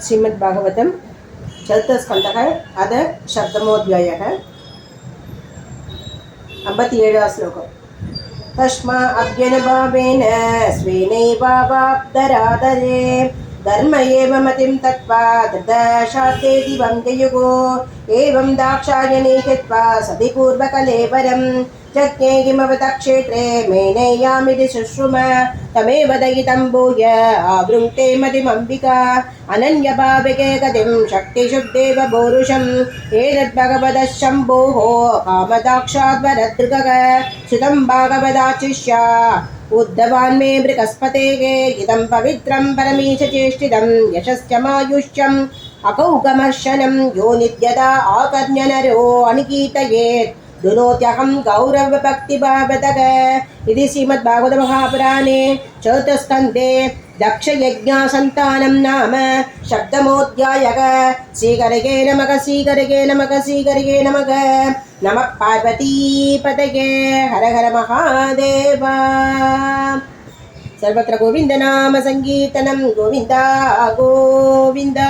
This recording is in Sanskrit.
श्रीमद्भागवतं चतुर्थस्कन्धः अथ शब्दमोऽध्यायः 57 श्लोकः तस्माऽभ्यनुभावेन स्वेनैवाप्तरादरे धर्म एव मतिं तत्त्वा धृतशास्त्रे दिवं जयुगो एवं दाक्षायणे कृत्वा सति पूर्वकलेवरं चज्ञे किमवतक्षेत्रे मेनेयामिति शुश्रुम तमेव दयितं भूय आवृङ्क्ते मतिमम्बिका अनन्यभाविके गतिं शक्तिशुद्धेव पौरुषम् एतद्भगवतः शम्भोः कामदाक्षाद्वरदृगः सुतं भागवताचिष्या उद्धवान् मे बृहस्पतेः इदं पवित्रं परमीशचेष्टितं यशस्यमायुष्यम् अकौकमर्शनं यो नित्यदा आकर्ण्यनरो अनिकीर्तयेत् दुनोत्यहं गौरवभक्तिभावतः इति श्रीमद्भागवत महापुराणे चतुर्थस्कन्धे दक्षयज्ञसन्तानं नाम शब्दमोऽध्यायः। श्रीगर्गे नमः श्रीगर्गे नमः श्रीगर्गे नमः। नमः पार्वतीपतये हर हर महादेव। सर्वत्र गोविन्द नाम संकीर्तनं गोविन्दा गोविन्दा।